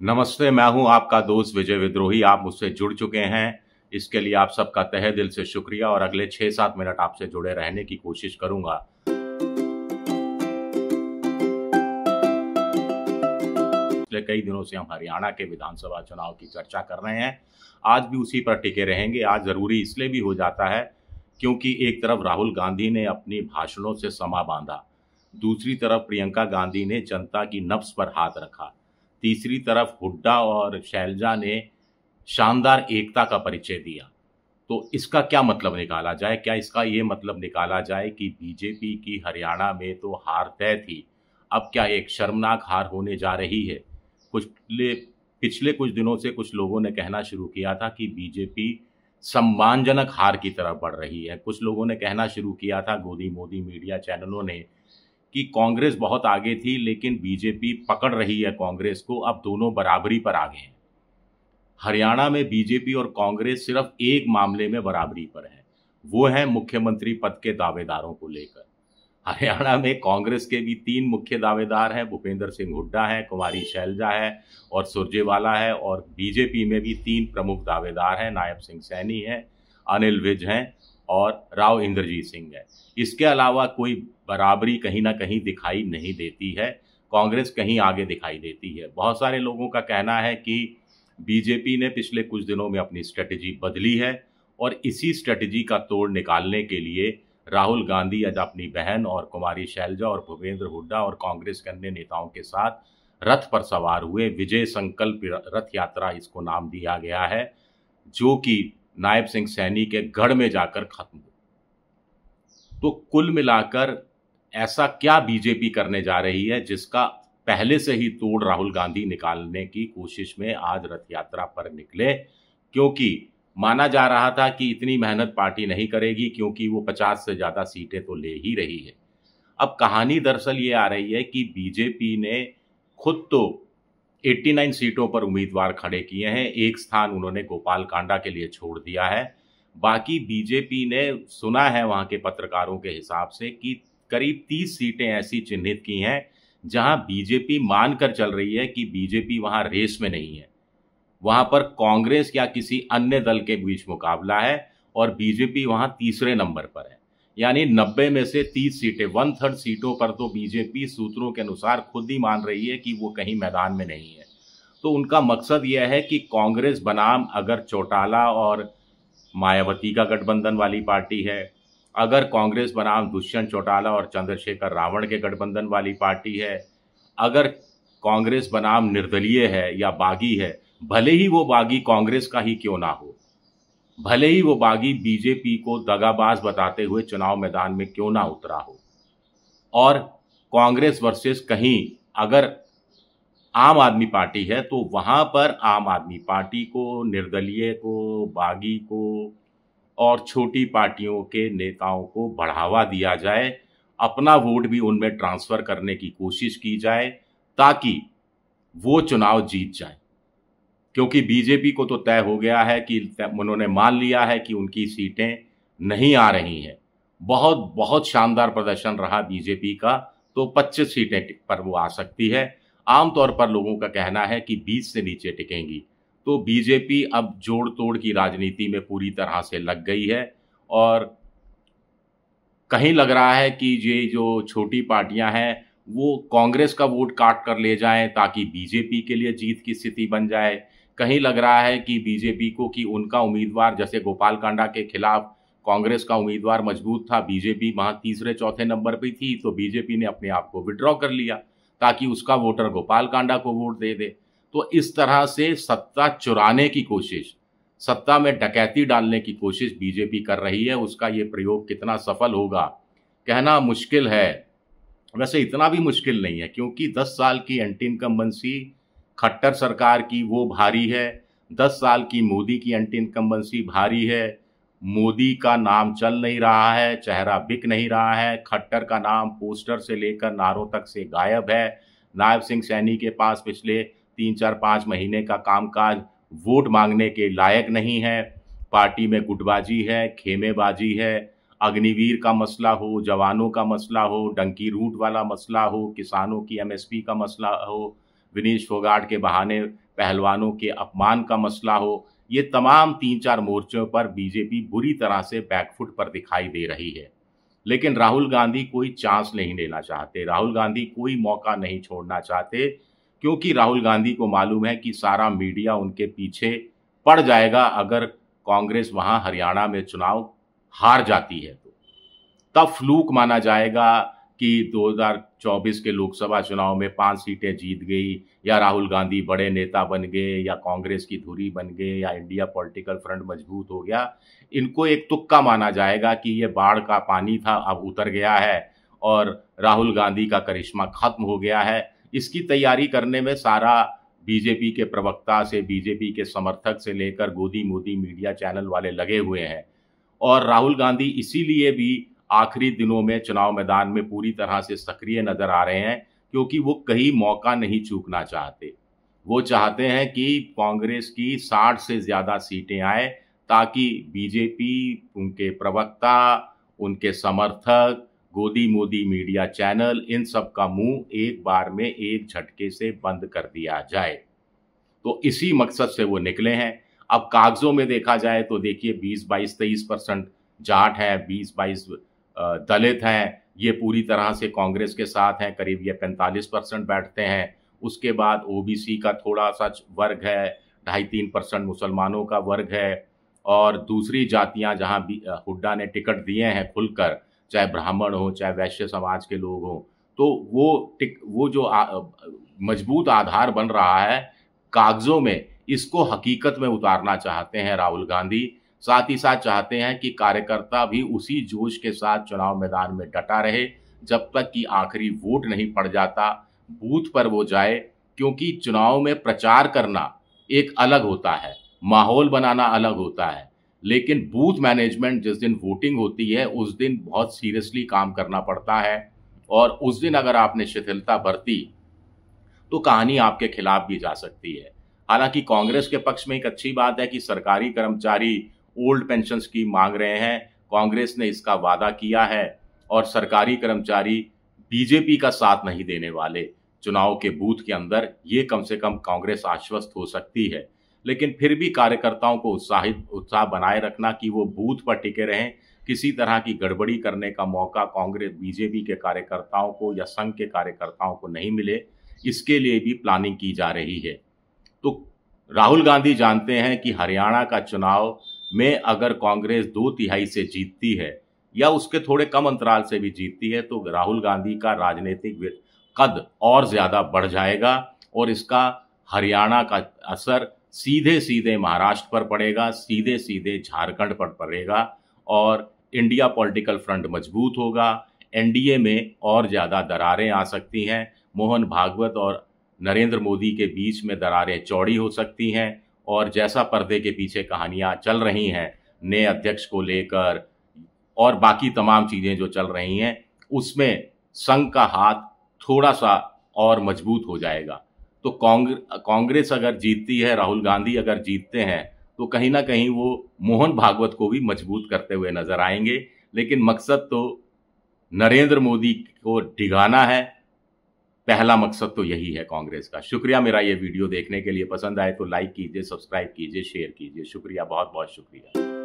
नमस्ते, मैं हूं आपका दोस्त विजय विद्रोही। आप मुझसे जुड़ चुके हैं, इसके लिए आप सबका तहे दिल से शुक्रिया और अगले 6-7 मिनट आपसे जुड़े रहने की कोशिश करूंगा। पिछले कई दिनों से हम हरियाणा के विधानसभा चुनाव की चर्चा कर रहे हैं। आज भी उसी पर टिके रहेंगे। आज ज़रूरी इसलिए भी हो जाता है क्योंकि एक तरफ राहुल गांधी ने अपनी भाषणों से समा बांधा, दूसरी तरफ प्रियंका गांधी ने जनता की नब्ज पर हाथ रखा, तीसरी तरफ हुड्डा और शैलजा ने शानदार एकता का परिचय दिया। तो इसका क्या मतलब निकाला जाए? क्या इसका ये मतलब निकाला जाए कि बीजेपी की हरियाणा में तो हार तय थी, अब क्या एक शर्मनाक हार होने जा रही है? पिछले कुछ दिनों से कुछ लोगों ने कहना शुरू किया था कि बीजेपी सम्मानजनक हार की तरफ बढ़ रही है। कुछ लोगों ने कहना शुरू किया था, गोदी मोदी मीडिया चैनलों ने, कि कांग्रेस बहुत आगे थी लेकिन बीजेपी पकड़ रही है कांग्रेस को, अब दोनों बराबरी पर आ गए हैं। हरियाणा में बीजेपी और कांग्रेस सिर्फ एक मामले में बराबरी पर है, वो है मुख्यमंत्री पद के दावेदारों को लेकर। हरियाणा में कांग्रेस के भी 3 मुख्य दावेदार हैं, भूपेंद्र सिंह हुड्डा है, कुमारी शैलजा है और सुरजेवाला है। और बीजेपी में भी 3 प्रमुख दावेदार हैं, नायब सिंह सैनी है, अनिल विज हैं और राव इंद्रजीत सिंह है। इसके अलावा कोई बराबरी कहीं ना कहीं दिखाई नहीं देती है। कांग्रेस कहीं आगे दिखाई देती है। बहुत सारे लोगों का कहना है कि बीजेपी ने पिछले कुछ दिनों में अपनी स्ट्रेटजी बदली है और इसी स्ट्रेटजी का तोड़ निकालने के लिए राहुल गांधी आज अपनी बहन और कुमारी शैलजा और भूपेंद्र हुड्डा और कांग्रेस के अन्य नेताओं के साथ रथ पर सवार हुए। विजय संकल्प रथ यात्रा इसको नाम दिया गया है, जो कि नायब सिंह सैनी के गढ़ में जाकर खत्म हुई। तो कुल मिलाकर ऐसा क्या बीजेपी करने जा रही है जिसका पहले से ही तोड़ राहुल गांधी निकालने की कोशिश में आज रथ यात्रा पर निकले? क्योंकि माना जा रहा था कि इतनी मेहनत पार्टी नहीं करेगी क्योंकि वो 50 से ज़्यादा सीटें तो ले ही रही है। अब कहानी दरअसल ये आ रही है कि बीजेपी ने खुद तो 89 सीटों पर उम्मीदवार खड़े किए हैं, एक स्थान उन्होंने गोपाल कांडा के लिए छोड़ दिया है। बाकी बीजेपी ने सुना है वहाँ के पत्रकारों के हिसाब से कि करीब 30 सीटें ऐसी चिन्हित की हैं जहां बीजेपी मानकर चल रही है कि बीजेपी वहां रेस में नहीं है, वहां पर कांग्रेस या किसी अन्य दल के बीच मुकाबला है और बीजेपी वहां तीसरे नंबर पर है। यानी 90 में से 30 सीटें, 1/3 सीटों पर तो बीजेपी सूत्रों के अनुसार खुद ही मान रही है कि वो कहीं मैदान में नहीं है। तो उनका मकसद यह है कि कांग्रेस बनाम अगर चौटाला और मायावती का गठबंधन वाली पार्टी है, अगर कांग्रेस बनाम दुष्यंत चौटाला और चंद्रशेखर रावण के गठबंधन वाली पार्टी है, अगर कांग्रेस बनाम निर्दलीय है या बागी है, भले ही वो बागी कांग्रेस का ही क्यों ना हो, भले ही वो बागी बीजेपी को दगाबाज बताते हुए चुनाव मैदान में क्यों ना उतरा हो, और कांग्रेस वर्सेस कहीं अगर आम आदमी पार्टी है तो वहां पर आम आदमी पार्टी को, निर्दलीय को, बागी को और छोटी पार्टियों के नेताओं को बढ़ावा दिया जाए, अपना वोट भी उनमें ट्रांसफ़र करने की कोशिश की जाए ताकि वो चुनाव जीत जाए। क्योंकि बीजेपी को तो तय हो गया है कि उन्होंने मान लिया है कि उनकी सीटें नहीं आ रही हैं। बहुत बहुत शानदार प्रदर्शन रहा बीजेपी का, तो 25 सीटें पर वो आ सकती है। आमतौर पर लोगों का कहना है कि 20 से नीचे टिकेंगी। तो बीजेपी अब जोड़ तोड़ की राजनीति में पूरी तरह से लग गई है और कहीं लग रहा है कि ये जो छोटी पार्टियां हैं वो कांग्रेस का वोट काट कर ले जाएं ताकि बीजेपी के लिए जीत की स्थिति बन जाए। कहीं लग रहा है कि बीजेपी को कि उनका उम्मीदवार, जैसे गोपाल कांडा के खिलाफ कांग्रेस का उम्मीदवार मजबूत था, बीजेपी वहां तीसरे चौथे नंबर पर थी, तो बीजेपी ने अपने आप को विड्रॉ कर लिया ताकि उसका वोटर गोपाल कांडा को वोट दे दे। तो इस तरह से सत्ता चुराने की कोशिश, सत्ता में डकैती डालने की कोशिश बीजेपी कर रही है। उसका ये प्रयोग कितना सफल होगा कहना मुश्किल है। वैसे इतना भी मुश्किल नहीं है क्योंकि 10 साल की एंटी इनकम्बेंसी खट्टर सरकार की वो भारी है, 10 साल की मोदी की एंटी इनकम्बेंसी भारी है। मोदी का नाम चल नहीं रहा है, चेहरा बिक नहीं रहा है, खट्टर का नाम पोस्टर से लेकर नारों तक से गायब है। नायब सिंह सैनी के पास पिछले 3-4-5 महीने का कामकाज वोट मांगने के लायक नहीं है। पार्टी में गुटबाजी है, खेमेबाजी है, अग्निवीर का मसला हो, जवानों का मसला हो, डंकी रूट वाला मसला हो, किसानों की एमएसपी का मसला हो, विनीश फोगाट के बहाने पहलवानों के अपमान का मसला हो, ये तमाम 3-4 मोर्चों पर बीजेपी बुरी तरह से बैकफुट पर दिखाई दे रही है। लेकिन राहुल गांधी कोई चांस नहीं लेना चाहते, राहुल गांधी कोई मौका नहीं छोड़ना चाहते, क्योंकि राहुल गांधी को मालूम है कि सारा मीडिया उनके पीछे पड़ जाएगा अगर कांग्रेस वहां हरियाणा में चुनाव हार जाती है तो। तब फ्लूक माना जाएगा कि 2024 के लोकसभा चुनाव में 5 सीटें जीत गई, या राहुल गांधी बड़े नेता बन गए, या कांग्रेस की धुरी बन गए, या इंडिया पॉलिटिकल फ्रंट मजबूत हो गया। इनको एक तुक्का माना जाएगा कि ये बाढ़ का पानी था, अब उतर गया है और राहुल गांधी का करिश्मा खत्म हो गया है। इसकी तैयारी करने में सारा बीजेपी के प्रवक्ता से, बीजेपी के समर्थक से लेकर गोदी मोदी मीडिया चैनल वाले लगे हुए हैं। और राहुल गांधी इसीलिए भी आखिरी दिनों में चुनाव मैदान में पूरी तरह से सक्रिय नजर आ रहे हैं, क्योंकि वो कहीं मौका नहीं चूकना चाहते। वो चाहते हैं कि कांग्रेस की 60 से ज़्यादा सीटें आए, ताकि बीजेपी, उनके प्रवक्ता, उनके समर्थक, गोदी मोदी मीडिया चैनल, इन सब का मुंह एक बार में एक झटके से बंद कर दिया जाए। तो इसी मकसद से वो निकले हैं। अब कागजों में देखा जाए तो देखिए 20-22-23% जाट हैं, 20-22 दलित हैं, ये पूरी तरह से कांग्रेस के साथ हैं, करीब ये 45% बैठते हैं। उसके बाद ओबीसी का थोड़ा सा वर्ग है, 2.5-3% मुसलमानों का वर्ग है, और दूसरी जातियां जहां भी हुड्डा ने टिकट दिए हैं खुलकर, चाहे ब्राह्मण हो, चाहे वैश्य समाज के लोग हों, तो वो जो मजबूत आधार बन रहा है कागजों में, इसको हकीकत में उतारना चाहते हैं राहुल गांधी। साथ ही साथ चाहते हैं कि कार्यकर्ता भी उसी जोश के साथ चुनाव मैदान में डटा रहे जब तक कि आखिरी वोट नहीं पड़ जाता, बूथ पर वो जाए। क्योंकि चुनाव में प्रचार करना एक अलग होता है, माहौल बनाना अलग होता है, लेकिन बूथ मैनेजमेंट जिस दिन वोटिंग होती है उस दिन बहुत सीरियसली काम करना पड़ता है। और उस दिन अगर आपने शिथिलता बरती तो कहानी आपके खिलाफ भी जा सकती है। हालांकि कांग्रेस के पक्ष में एक अच्छी बात है कि सरकारी कर्मचारी ओल्ड पेंशन स्कीम मांग रहे हैं, कांग्रेस ने इसका वादा किया है, और सरकारी कर्मचारी बीजेपी का साथ नहीं देने वाले चुनाव के बूथ के अंदर, ये कम से कम कांग्रेस आश्वस्त हो सकती है। लेकिन फिर भी कार्यकर्ताओं को उत्साह बनाए रखना कि वो बूथ पर टिके रहें, किसी तरह की गड़बड़ी करने का मौका कांग्रेस, बीजेपी के कार्यकर्ताओं को या संघ के कार्यकर्ताओं को नहीं मिले, इसके लिए भी प्लानिंग की जा रही है। तो राहुल गांधी जानते हैं कि हरियाणा का चुनाव में अगर कांग्रेस 2/3 से जीतती है या उसके थोड़े कम अंतराल से भी जीतती है, तो राहुल गांधी का राजनीतिक कद और ज्यादा बढ़ जाएगा, और इसका हरियाणा का असर सीधे सीधे महाराष्ट्र पर पड़ेगा, सीधे सीधे झारखंड पर पड़ेगा, और इंडिया पॉलिटिकल फ्रंट मजबूत होगा। एनडीए में और ज्यादा दरारें आ सकती हैं, मोहन भागवत और नरेंद्र मोदी के बीच में दरारें चौड़ी हो सकती हैं, और जैसा पर्दे के पीछे कहानियां चल रही हैं नए अध्यक्ष को लेकर और बाकी तमाम चीजें जो चल रही हैं, उसमें संघ का हाथ थोड़ा सा और मजबूत हो जाएगा। तो कांग्रेस अगर जीतती है, राहुल गांधी अगर जीतते हैं, तो कहीं ना कहीं वो मोहन भागवत को भी मजबूत करते हुए नजर आएंगे। लेकिन मकसद तो नरेंद्र मोदी को डिगाना है, पहला मकसद तो यही है कांग्रेस का। शुक्रिया मेरा ये वीडियो देखने के लिए। पसंद आए तो लाइक कीजिए, सब्सक्राइब कीजिए, शेयर कीजिए। शुक्रिया, बहुत बहुत शुक्रिया।